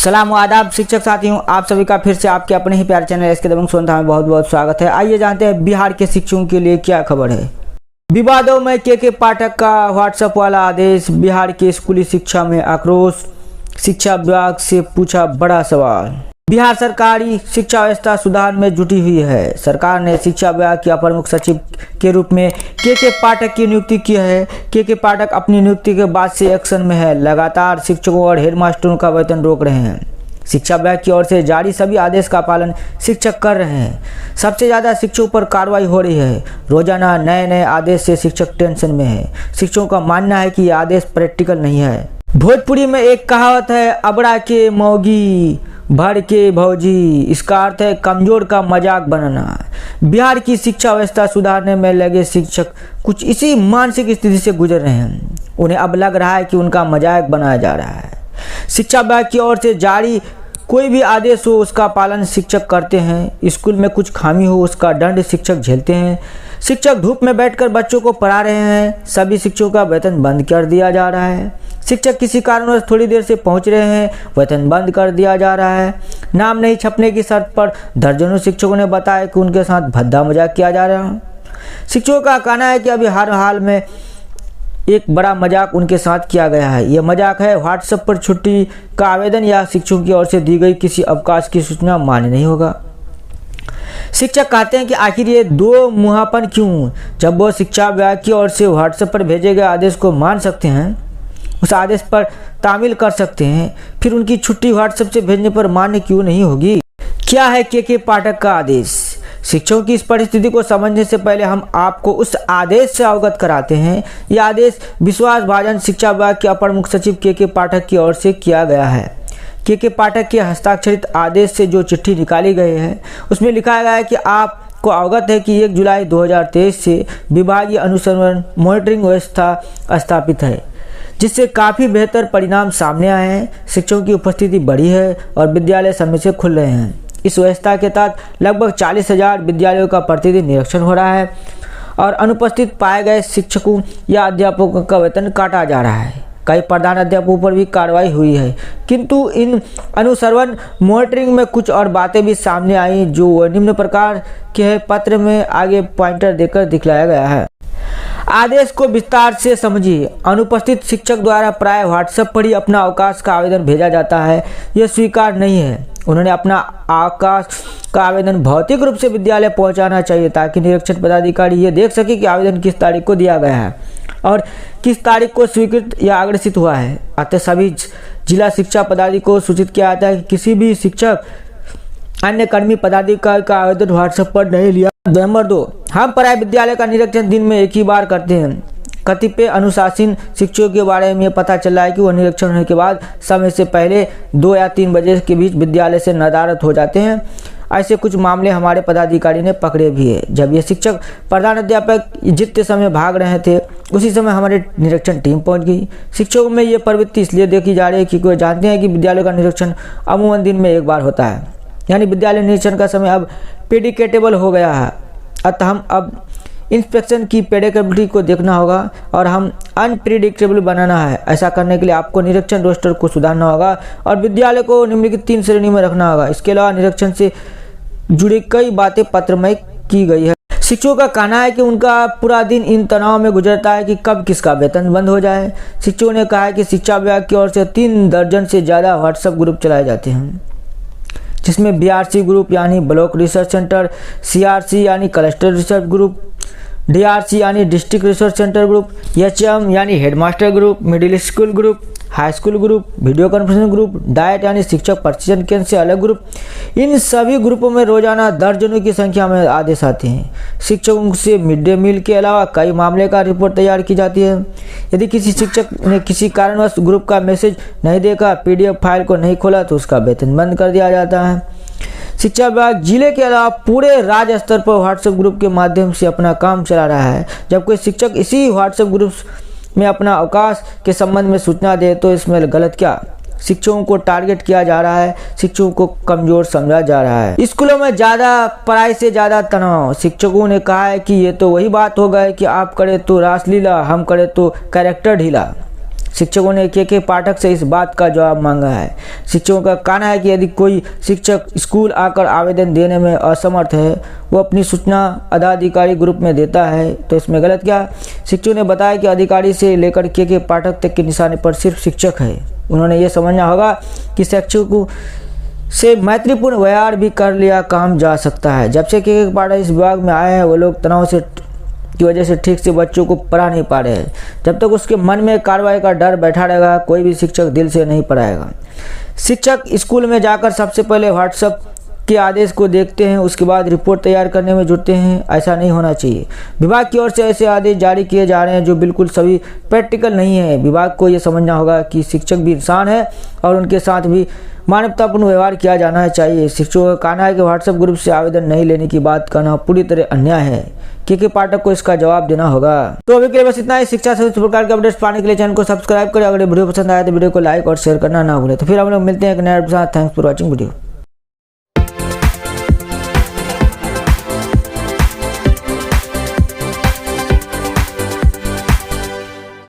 सलाम आदाब शिक्षक साथियों, आप सभी का फिर से आपके अपने ही प्यारे चैनल इसके दबंग सोनता में बहुत बहुत स्वागत है। आइए जानते हैं बिहार के शिक्षकों के लिए क्या खबर है। विवादों में के पाठक का व्हाट्सएप वाला आदेश, बिहार की स्कूली शिक्षा में आक्रोश, शिक्षा विभाग से पूछा बड़ा सवाल। बिहार सरकारी शिक्षा व्यवस्था सुधार में जुटी हुई है। सरकार ने शिक्षा विभाग के अपर मुख्य सचिव के रूप में के पाठक की नियुक्ति की है। के पाठक अपनी नियुक्ति के बाद से एक्शन में है। लगातार शिक्षकों और हेडमास्टरों का वेतन रोक रहे हैं। शिक्षा विभाग की ओर से जारी सभी आदेश का पालन शिक्षक कर रहे हैं। सबसे ज़्यादा शिक्षकों पर कार्रवाई हो रही है। रोजाना नए नए आदेश से शिक्षक टेंशन में है। शिक्षकों का मानना है कि ये आदेश प्रैक्टिकल नहीं है। भोजपुरी में एक कहावत है, अबड़ा के मौगी भर के भौजी। इसका अर्थ है कमजोर का मजाक बनाना। बिहार की शिक्षा व्यवस्था सुधारने में लगे शिक्षक कुछ इसी मानसिक स्थिति से गुजर रहे हैं। उन्हें अब लग रहा है कि उनका मजाक बनाया जा रहा है। शिक्षा विभाग की ओर से जारी कोई भी आदेश हो उसका पालन शिक्षक करते हैं। स्कूल में कुछ खामी हो उसका दंड शिक्षक झेलते हैं। शिक्षक धूप में बैठकर बच्चों को पढ़ा रहे हैं। सभी शिक्षकों का वेतन बंद कर दिया जा रहा है। शिक्षक किसी कारणवश थोड़ी देर से पहुंच रहे हैं, वेतन बंद कर दिया जा रहा है। नाम नहीं छपने की शर्त पर दर्जनों शिक्षकों ने बताया कि उनके साथ भद्दा मजाक किया जा रहा है। शिक्षकों का कहना है कि अभी हर हाल में एक बड़ा मजाक उनके साथ किया गया है। यह मजाक है व्हाट्सएप पर छुट्टी का आवेदन या शिक्षकों की ओर से दी गई किसी अवकाश की सूचना मान्य नहीं होगा। शिक्षक कहते हैं कि आखिर ये दो मुहापन क्यों, जब वो शिक्षा विभाग की ओर से व्हाट्सएप पर भेजे गए आदेश को मान सकते हैं, उस आदेश पर तामील कर सकते हैं, फिर उनकी छुट्टी व्हाट्सएप से भेजने पर मान्य क्यों नहीं होगी। क्या है के पाठक का आदेश। शिक्षकों की इस परिस्थिति को समझने से पहले हम आपको उस आदेश से अवगत कराते हैं। यह आदेश विश्वासभाजन शिक्षा विभाग के अपर मुख्य सचिव के पाठक की ओर से किया गया है। के पाठक के हस्ताक्षरित आदेश से जो चिट्ठी निकाली गई है उसमें लिखा गया है कि आपको अवगत है कि 1 जुलाई 2023 से विभागीय अनुसंधान मॉनिटरिंग व्यवस्था स्थापित है, जिससे काफ़ी बेहतर परिणाम सामने आए हैं। शिक्षकों की उपस्थिति बढ़ी है और विद्यालय समय से खुल रहे हैं। इस व्यवस्था के तहत लगभग 40,000 विद्यालयों का प्रतिदिन निरीक्षण हो रहा है और अनुपस्थित पाए गए शिक्षकों या अध्यापकों का वेतन काटा जा रहा है। कई प्रधान अध्यापकों पर भी कार्रवाई हुई है, किंतु इन अनुसंधान मॉनिटरिंग में कुछ और बातें भी सामने आई जो निम्न प्रकार के है। पत्र में आगे पॉइंटर देकर दिखलाया गया है। आदेश को विस्तार से समझिए। अनुपस्थित शिक्षक द्वारा प्राय व्हाट्सएप पर ही अपना अवकाश का आवेदन भेजा जाता है। यह स्वीकार नहीं है। उन्होंने अपना अवकाश का आवेदन भौतिक रूप से विद्यालय पहुंचाना चाहिए ताकि निरीक्षण पदाधिकारी ये देख सके कि आवेदन किस तारीख को दिया गया है और किस तारीख को स्वीकृत या अग्रेसित हुआ है। अतः सभी जिला शिक्षा पदाधिकारी को सूचित किया जाता है कि किसी भी शिक्षक अन्य कर्मी पदाधिकारी का आवेदन व्हाट्सएप पर नहीं लिया। नंबर 2, हम प्राय विद्यालय का निरीक्षण दिन में एक ही बार करते हैं। कतिपय अनुशासीन शिक्षकों के बारे में पता चला है कि वह निरीक्षण होने के बाद समय से पहले 2 या 3 बजे के बीच विद्यालय से नदारद हो जाते हैं। ऐसे कुछ मामले हमारे पदाधिकारी ने पकड़े भी है। जब ये शिक्षक प्रधान अध्यापक जितने समय भाग रहे थे उसी समय हमारे निरीक्षण टीम पहुंच गई। शिक्षकों में ये प्रवृत्ति इसलिए देखी जा रही है क्योंकि वे जानते हैं कि विद्यालय का निरीक्षण अमूमन दिन में एक बार होता है, यानी विद्यालय निरीक्षण का समय अब प्रेडिक्टेबल हो गया है। अतः हम अब इंस्पेक्शन की प्रेडिक्टेबिलिटी को देखना होगा और हम अनप्रेडिक्टेबल बनाना है। ऐसा करने के लिए आपको निरीक्षण रोस्टर को सुधारना होगा और विद्यालय को निम्नलिखित 3 श्रेणी में रखना होगा। इसके अलावा निरीक्षण से जुड़ी कई बातें पत्र में की गई है। शिक्षकों का कहना है कि उनका पूरा दिन इन तनाव में गुजरता है कि कब किसका वेतन बंद हो जाए। शिक्षकों ने कहा है कि शिक्षा विभाग की ओर से 3 दर्जन से ज़्यादा व्हाट्सएप ग्रुप चलाए जाते हैं, जिसमें BRC ग्रुप यानी ब्लॉक रिसर्च सेंटर, CRC यानी क्लस्टर रिसर्च ग्रुप, DRC यानी district research centre group, HM यानी headmaster group, middle school group, high school group, video conferencing group, diet यानी शिक्षक प्रशिक्षण केंद्र से अलग ग्रुप। इन सभी ग्रुपों में रोजाना दर्जनों की संख्या में आदेश आते हैं। शिक्षकों से मिड डे मील के अलावा कई मामले का रिपोर्ट तैयार की जाती है। यदि किसी शिक्षक ने किसी कारणवश ग्रुप का मैसेज नहीं देखा, PDF फाइल को नहीं खोला तो उसका वेतन बंद कर दिया जाता है। शिक्षा विभाग जिले के अलावा पूरे राज्य स्तर पर व्हाट्सएप ग्रुप के माध्यम से अपना काम चला रहा है। जब कोई शिक्षक इसी व्हाट्सएप ग्रुप में अपना अवकाश के संबंध में सूचना दे तो इसमें गलत क्या। शिक्षकों को टारगेट किया जा रहा है, शिक्षकों को कमजोर समझा जा रहा है। स्कूलों में ज़्यादा पढ़ाई से ज़्यादा तनाव। शिक्षकों ने कहा है कि ये तो वही बात हो गई कि आप करे तो रासलीला, हम करे तो कैरेक्टर ढीला। शिक्षकों ने के पाठक से इस बात का जवाब मांगा है। शिक्षकों का कहना है कि यदि कोई शिक्षक स्कूल आकर आवेदन देने में असमर्थ है, वो अपनी सूचना पदाधिकारी ग्रुप में देता है, तो इसमें गलत क्या। शिक्षकों ने बताया कि अधिकारी से लेकर के पाठक तक के निशाने पर सिर्फ शिक्षक है। उन्होंने ये समझना होगा कि शिक्षकों से मैत्रीपूर्ण व्यवहार भी कर लिया काम जा सकता है। जब से के पाठक इस विभाग में आए हैं, वो लोग तनाव से की वजह से ठीक से बच्चों को पढ़ा नहीं पा रहे हैं। जब तक उसके मन में कार्रवाई का डर बैठा रहेगा, कोई भी शिक्षक दिल से नहीं पढ़ाएगा। शिक्षक स्कूल में जाकर सबसे पहले व्हाट्सएप के आदेश को देखते हैं, उसके बाद रिपोर्ट तैयार करने में जुटते हैं। ऐसा नहीं होना चाहिए। विभाग की ओर से ऐसे आदेश जारी किए जा रहे हैं जो बिल्कुल सभी प्रैक्टिकल नहीं है। विभाग को ये समझना होगा कि शिक्षक भी इंसान है और उनके साथ भी मानवतापूर्ण व्यवहार किया जाना चाहिए। शिक्षकों का कहना है कि व्हाट्सएप ग्रुप से आवेदन नहीं लेने की बात कहना पूरी तरह अन्याय है। के पाठक को इसका जवाब देना होगा। तो अभी के लिए बस इतना ही। शिक्षा से इस प्रकार के अपडेट्स पाने के लिए चैनल को सब्सक्राइब करें। अगर वीडियो पसंद आए तो वीडियो को लाइक और शेयर करना ना भूलें। तो फिर हम लोग मिलते हैं एक नए वीडियो के साथ। Thanks for watching video.